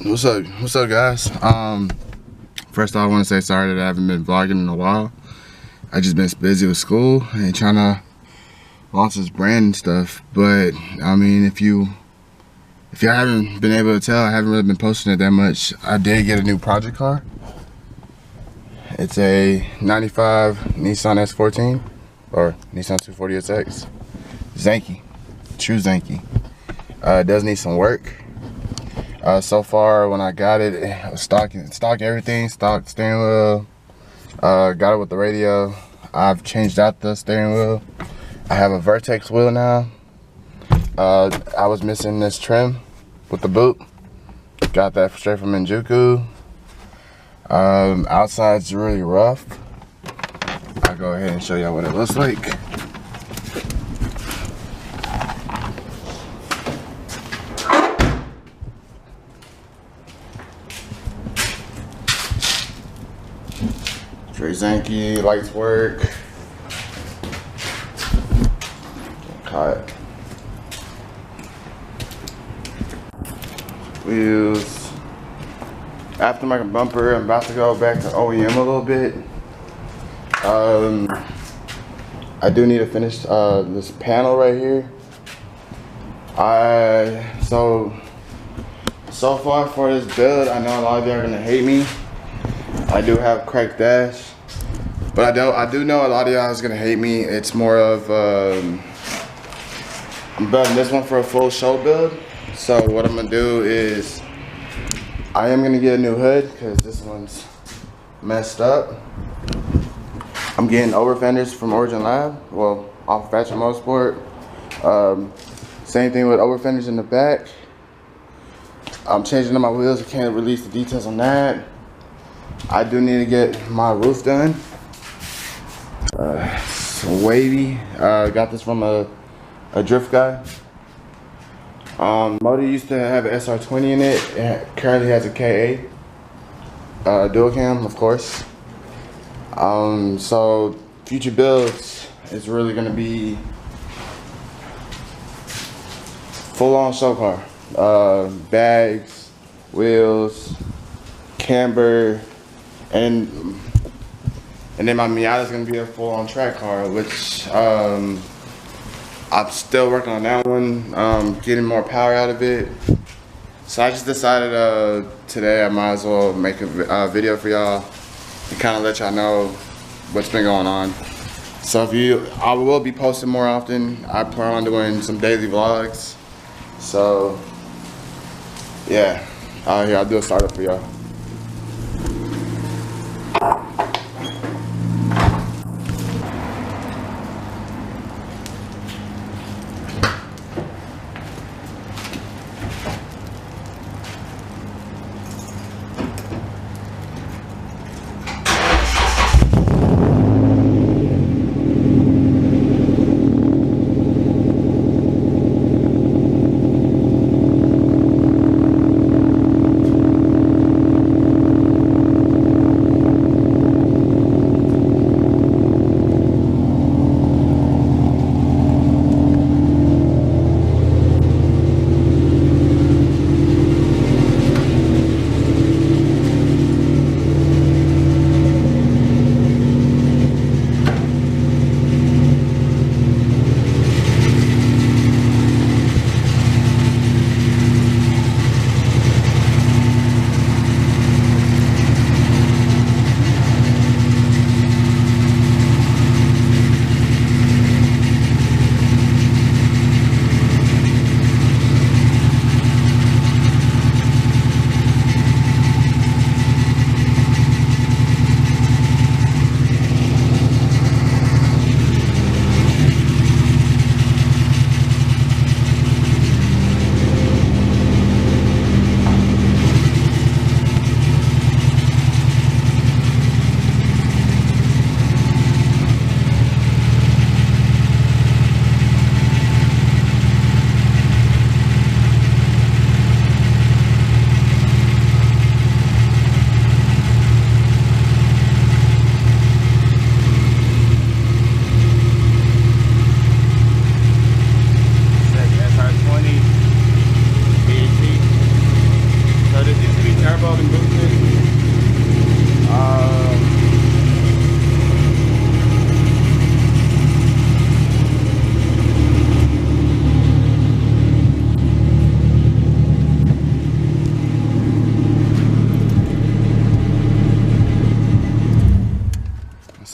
What's up, guys? First off, I want to say sorry that I haven't been vlogging in a while. I just been busy with school and trying to launch this brand and stuff. But I mean, if you haven't been able to tell, I haven't really been posting it that much. I did get a new project car. It's a 95 Nissan S14 or Nissan 240SX. Zanky, true Zanky. It does need some work. So far, when I got it, it was stock everything, stock steering wheel. Got it with the radio. I've changed out the steering wheel. I have a Vertex wheel now. I was missing this trim with the boot. Got that straight from Injuku. Outside's really rough. I'll go ahead and show y'all what it looks like. Straight Zanky, lights work. Cut. Wheels. Aftermarket bumper. I'm about to go back to OEM a little bit. I do need to finish this panel right here. So far for this build, I know a lot of you are gonna hate me. I do have cracked dash, but I do know a lot of y'all is gonna hate me. It's more of I'm building this one for a full show build. So what I'm gonna do is I am gonna get a new hood because this one's messed up. I'm getting over fenders from Origin Lab, well, off Fashion Motorsport. Same thing with over fenders in the back. I'm changing up my wheels. I can't release the details on that. I do need to get my roof done. It's wavy. Got this from a drift guy. Motor used to have an SR20 in it. It currently has a KA. Dual cam, of course. So future builds is really gonna be full-on show car. Bags, wheels, camber, and then my Miata is gonna be a full-on track car, which I'm still working on that one, getting more power out of it. So I just decided today I might as well make a video for y'all and kind of let y'all know what's been going on. So I will be posting more often. I plan on doing some daily vlogs. So yeah, here I'll do a startup for y'all.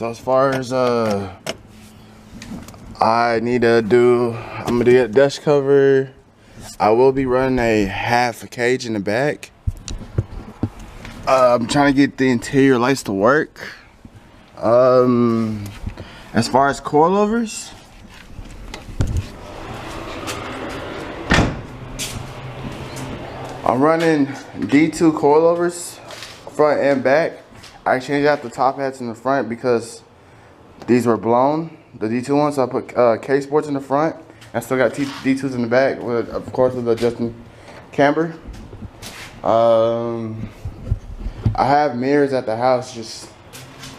So as far as I need to do, I'm gonna get a dash cover. I will be running a half a cage in the back. I'm trying to get the interior lights to work. As far as coilovers, I'm running D2 coilovers, front and back. I changed out the top hats in the front because these were blown, the D2 ones. So I put K-Sports in the front. I still got D2s in the back, with, of course, with the adjusting camber. I have mirrors at the house, just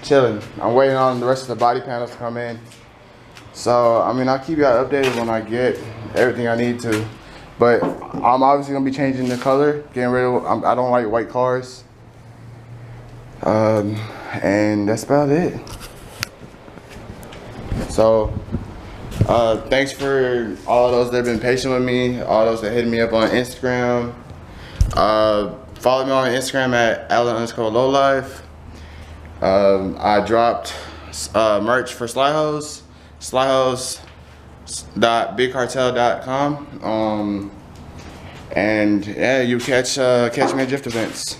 chilling. I'm waiting on the rest of the body panels to come in. So, I mean, I'll keep y'all updated when I get everything I need to. But I'm obviously gonna be changing the color, getting rid of, I don't like white cars. And that's about it. So, thanks for all those that have been patient with me, all those that hit me up on Instagram. Follow me on Instagram at Alan_Lowlife. I dropped merch for Slyhose, slyhose.bigcartel.com. And yeah, you catch me at Drift events.